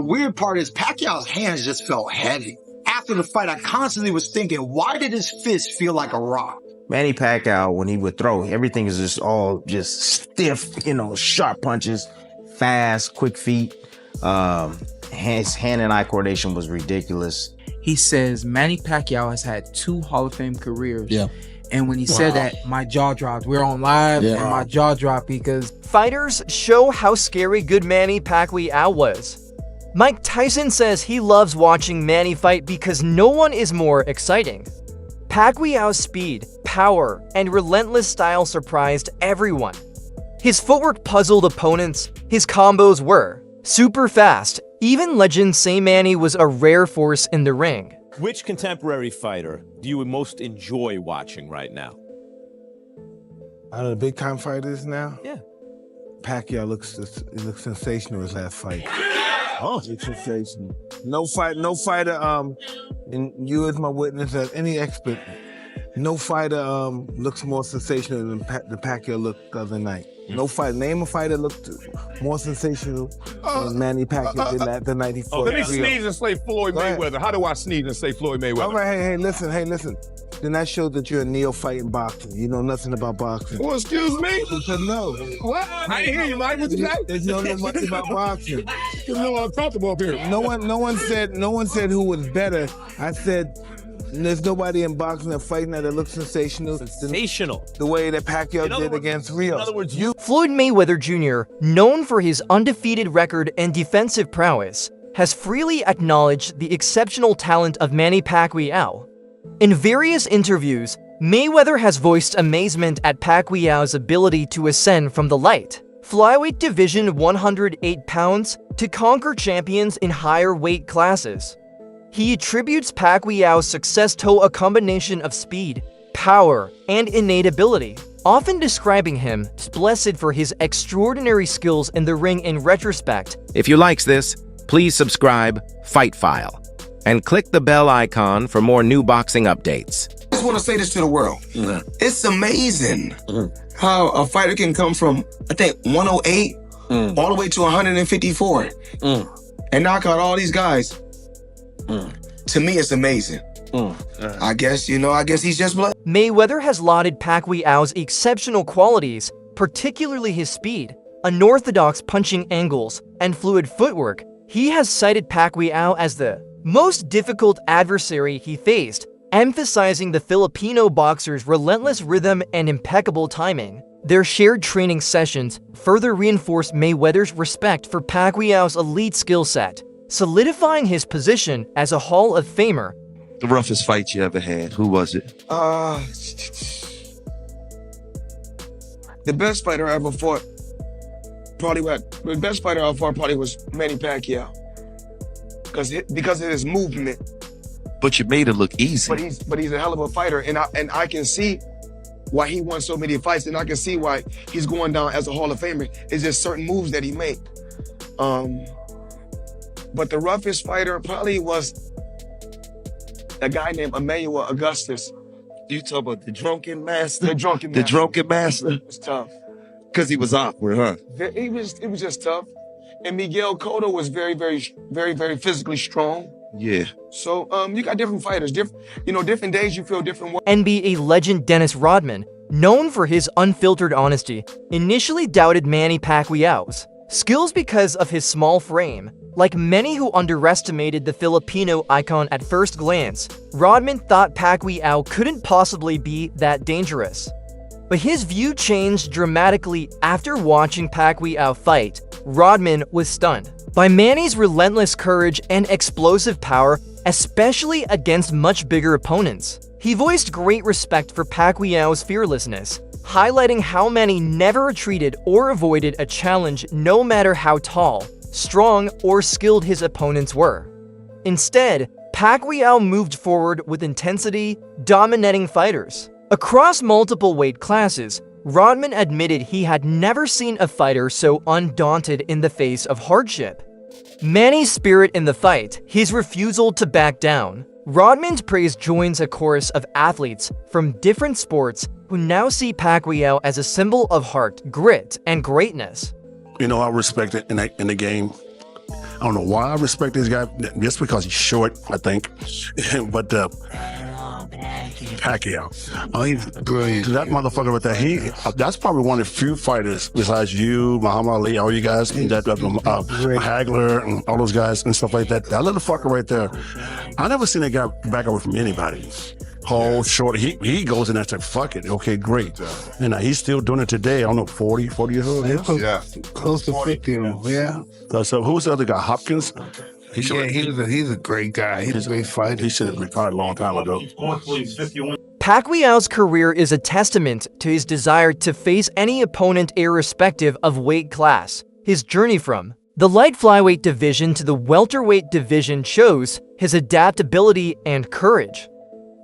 The weird part is Pacquiao's hands just felt heavy. After the fight, I constantly was thinking, why did his fist feel like a rock? Manny Pacquiao, when he would throw, everything is just all just stiff, sharp punches, fast, quick feet. His hand and eye coordination was ridiculous. He says Manny Pacquiao has had 2 Hall of Fame careers. Yeah. And when he said that, my jaw dropped. We're on live, and my jaw dropped because fighters show how scary good Manny Pacquiao was. Mike Tyson says he loves watching Manny fight because no one is more exciting. Pacquiao's speed, power, and relentless style surprised everyone. His footwork puzzled opponents. His combos were super fast. Even legends say Manny was a rare force in the ring. Which contemporary fighter do you most enjoy watching right now? Out of the big time fighters now? Yeah. Pacquiao looks sensational his last fight. Oh, It's sensational. No fighter, and you as my witness, as any expert, no fighter looks more sensational than the Pacquiao looked the other night. No fighter, name a fighter looked more sensational than Manny Pacquiao did the night he fought. Let me sneeze and say Floyd Mayweather. How do I sneeze and say Floyd Mayweather? All right, hey, listen. Then that shows that you're a neophyte in boxing. You know nothing about boxing. Well, excuse me? Because no. What? I didn't hear you, Mike. What you say? There's no know much about boxing. You know I'm comfortable up here. No one said who was better. I said there's nobody in boxing that fighting that looks sensational. sensational. The way that Pacquiao did against Rio. In other words, Floyd Mayweather Jr., known for his undefeated record and defensive prowess, has freely acknowledged the exceptional talent of Manny Pacquiao. In various interviews, Mayweather has voiced amazement at Pacquiao's ability to ascend from the light flyweight division 108 pounds to conquer champions in higher weight classes. He attributes Pacquiao's success to a combination of speed, power, and innate ability, often describing him as blessed for his extraordinary skills in the ring in retrospect. If you likes this, please subscribe, Fight File, and click the bell icon for more new boxing updates. I just want to say this to the world. It's amazing how a fighter can come from, I think, 108 all the way to 154 and knock out all these guys. To me, it's amazing. I guess he's just blood. Mayweather has lauded Pacquiao's exceptional qualities, particularly his speed, unorthodox punching angles, and fluid footwork. He has cited Pacquiao as the most difficult adversary he faced, emphasizing the Filipino boxer's relentless rhythm and impeccable timing. Their shared training sessions further reinforced Mayweather's respect for Pacquiao's elite skill set, solidifying his position as a Hall of Famer. The roughest fight you ever had, who was it? The best fighter I ever fought probably was Manny Pacquiao. Because of his movement. But you made it look easy. But he's a hell of a fighter, and I can see why he won so many fights, and I can see why he's going down as a Hall of Famer. It's just certain moves that he made. But the roughest fighter probably was a guy named Emmanuel Augustus. You talk about the drunken master? The drunken master. The drunken master? It was tough. Because he was awkward, huh? It was just tough. And Miguel Cotto was very, very, very, very physically strong. Yeah. So you got different fighters. Different days you feel different. NBA legend Dennis Rodman, known for his unfiltered honesty, initially doubted Manny Pacquiao's skills because of his small frame. Like many who underestimated the Filipino icon at first glance, Rodman thought Pacquiao couldn't possibly be that dangerous. But his view changed dramatically after watching Pacquiao fight. Rodman was stunned by Manny's relentless courage and explosive power, especially against much bigger opponents. He voiced great respect for Pacquiao's fearlessness, highlighting how Manny never retreated or avoided a challenge no matter how tall, strong, or skilled his opponents were. Instead, Pacquiao moved forward with intensity, dominating fighters. Across multiple weight classes, Rodman admitted he had never seen a fighter so undaunted in the face of hardship. Manny's spirit in the fight, his refusal to back down. Rodman's praise joins a chorus of athletes from different sports who now see Pacquiao as a symbol of heart, grit, and greatness. I respect it in the game. I don't know why I respect this guy, just because he's short, I think. But Pacquiao, oh, he's brilliant. That motherfucker right there, that's probably one of the few fighters besides you, Muhammad Ali, all you guys, Hagler, and all those guys and stuff like that. That little fucker right there, I never seen that guy back away from anybody. Whole short, he goes in there and says, fuck it, okay, great. And he's still doing it today. I don't know, 40 years old? Yeah. Close to 50, yeah. So who's the other guy, Hopkins? He's a great guy. He's a great fighter. He should have retired a long time ago. Pacquiao's career is a testament to his desire to face any opponent irrespective of weight class. His journey from the light flyweight division to the welterweight division shows his adaptability and courage.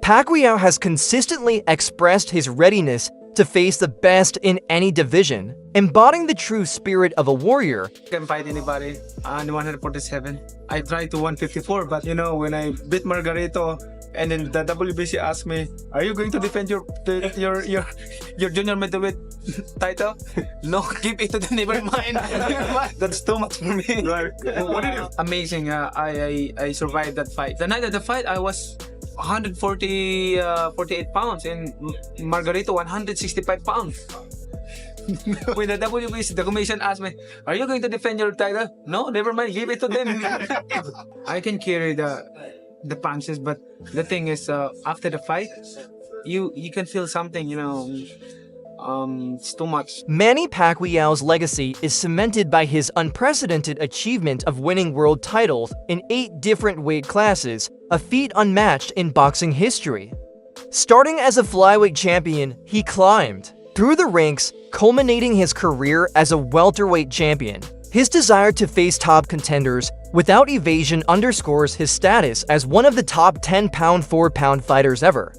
Pacquiao has consistently expressed his readiness to face the best in any division, embodying the true spirit of a warrior. I can fight anybody on 147. I tried to 154, but you know, when I beat Margarito, and then the WBC asked me, "Are you going to defend your junior middleweight title?" No, give it to them. Never mind. That's too much for me. Amazing. I survived that fight. The night of the fight, I was 48 pounds, and Margarito 165 pounds. When the WBC, the commission asked me, "Are you going to defend your title?" No, never mind, give it to them. I can carry the punches, but the thing is, after the fight, you can feel something, you know. It's too much. Manny Pacquiao's legacy is cemented by his unprecedented achievement of winning world titles in 8 different weight classes, a feat unmatched in boxing history. Starting as a flyweight champion, he climbed through the ranks, culminating his career as a welterweight champion. His desire to face top contenders without evasion underscores his status as one of the top 10 pound for pound fighters ever.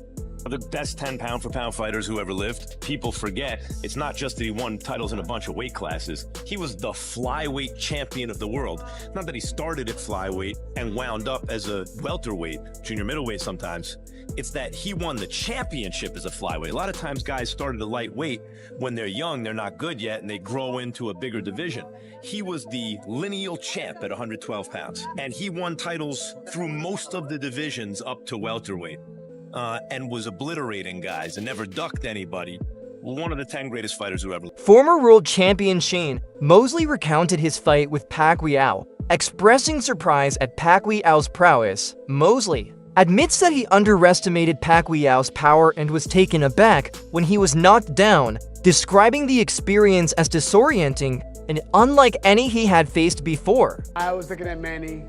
The best 10 pound for pound fighters who ever lived. People forget, it's not just that he won titles in a bunch of weight classes. He was the flyweight champion of the world. Not that he started at flyweight and wound up as a welterweight, junior middleweight sometimes. It's that he won the championship as a flyweight. A lot of times guys started at lightweight. When they're young, they're not good yet, and they grow into a bigger division. He was the lineal champ at 112 pounds. And he won titles through most of the divisions up to welterweight. And was obliterating guys and never ducked anybody. One of the 10 greatest fighters who ever lived. Former world champion Shane Mosley recounted his fight with Pacquiao. Expressing surprise at Pacquiao's prowess, Mosley admits that he underestimated Pacquiao's power and was taken aback when he was knocked down, describing the experience as disorienting and unlike any he had faced before. I was looking at Manny,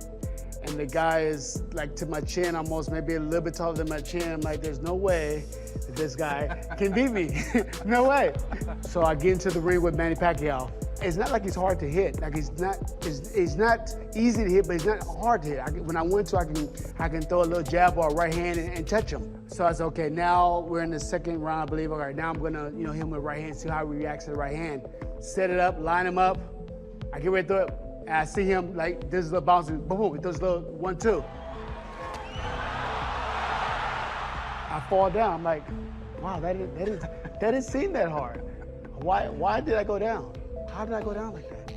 and the guy is like to my chin almost, maybe a little bit taller than my chin. I'm like, there's no way that this guy can beat me. No way. So I get into the ring with Manny Pacquiao. It's not like he's hard to hit. Like he's not easy to hit, but he's not hard to hit. When I want to, I can throw a little jab or a right hand and touch him. So I said, okay, now we're in the second round, I believe. All right, now I'm gonna, hit him with right hand, see how he reacts to the right hand. Set it up, line him up. I get ready to throw it. And I see him like this little bouncing, boom, boom, with those little 1-2. I fall down. I'm like, wow, that didn't seem that hard. Why did I go down? How did I go down like that?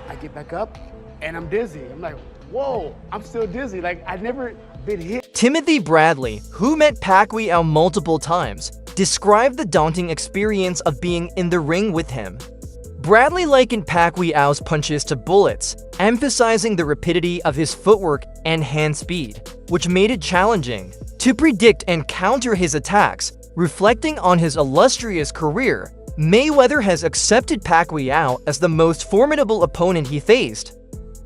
I get back up and I'm dizzy. I'm like, whoa, I'm still dizzy. Like I've never been hit. Timothy Bradley, who met Pacquiao multiple times, described the daunting experience of being in the ring with him. Bradley likened Pacquiao's punches to bullets, emphasizing the rapidity of his footwork and hand speed, which made it challenging to predict and counter his attacks. Reflecting on his illustrious career, Mayweather has accepted Pacquiao as the most formidable opponent he faced.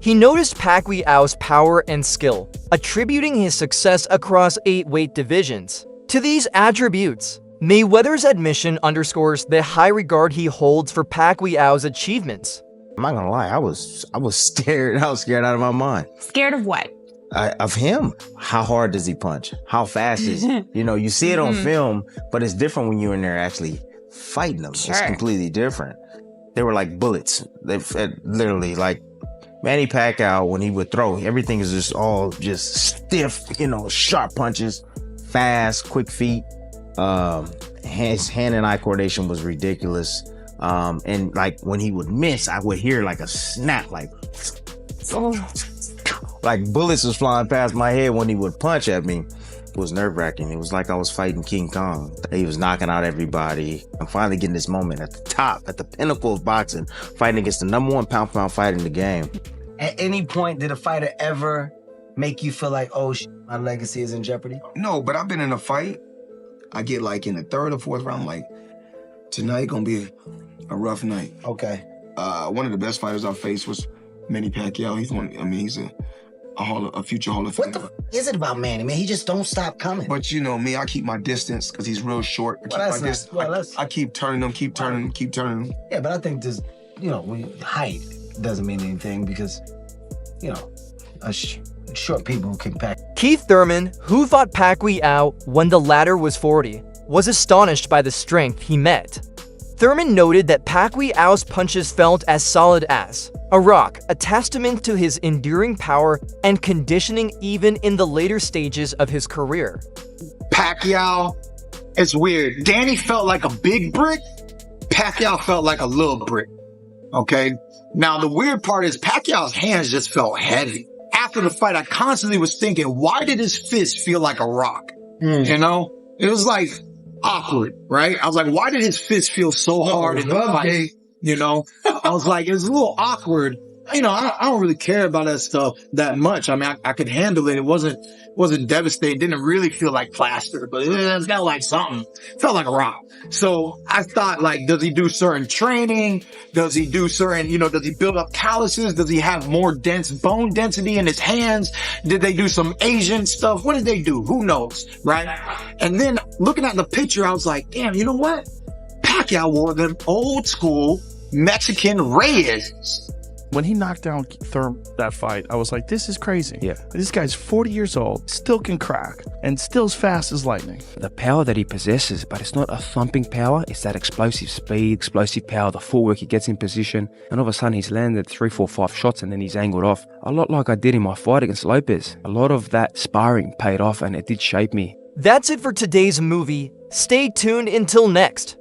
He noticed Pacquiao's power and skill, attributing his success across 8 weight divisions. To these attributes, Mayweather's admission underscores the high regard he holds for Pacquiao's achievements. I'm not gonna lie, I was scared. I was scared out of my mind. Scared of what? Of him. How hard does he punch? How fast is he? You see it on film, but it's different when you're in there actually fighting them. Sure. It's completely different. They were like bullets. They literally, like Manny Pacquiao, when he would throw, everything is just all stiff, sharp punches, fast, quick feet. His hand and eye coordination was ridiculous. And like when he would miss, I would hear like a snap, like Like bullets was flying past my head when he would punch at me. It was nerve-wracking. It was like I was fighting King Kong. He was knocking out everybody. I'm finally getting this moment at the top, at the pinnacle of boxing, fighting against the #1 pound-for-pound fighter in the game. At any point, did a fighter ever make you feel like, oh, my legacy is in jeopardy? No, but I've been in a fight. I get like in the 3rd or 4th round, I'm like, tonight gonna be a rough night. Okay. One of the best fighters I faced was Manny Pacquiao. He's a future Hall of Famer. What the is it about Manny, man? He just don't stop coming. But you know me, I keep my distance because he's real short. I keep turning him, keep turning him. Yeah, but I think this, height doesn't mean anything because, short people can pack. Keith Thurman, who fought Pacquiao when the latter was 40, was astonished by the strength he met. Thurman noted that Pacquiao's punches felt as solid as a rock, a testament to his enduring power and conditioning even in the later stages of his career. Pacquiao, it's weird. Danny felt like a big brick. Pacquiao felt like a little brick. Okay? Now, the weird part is Pacquiao's hands just felt heavy. After the fight, I constantly was thinking, why did his fist feel like a rock? You know? It was like awkward, right? I was like, why did his fist feel so hard in the fight? You know? I was like, it was a little awkward. I don't really care about that stuff that much. I mean, I could handle it. It wasn't devastating. It didn't really feel like plaster, but it felt like something. It felt like a rock. So I thought, like, does he do certain training? Does he do certain, does he build up calluses? Does he have more dense bone density in his hands? Did they do some Asian stuff? What did they do? Who knows, right? And then looking at the picture, I was like, damn, you know what? Pacquiao wore them old school Mexican Reyes. When he knocked down that fight, I was like, this is crazy. Yeah. This guy's 40 years old, still can crack, and still as fast as lightning. The power that he possesses, but it's not a thumping power, it's that explosive speed, explosive power, the footwork, he gets in position, and all of a sudden he's landed 3, 4, 5 shots and then he's angled off. A lot like I did in my fight against Lopez. A lot of that sparring paid off and it did shape me. That's it for today's movie. Stay tuned until next.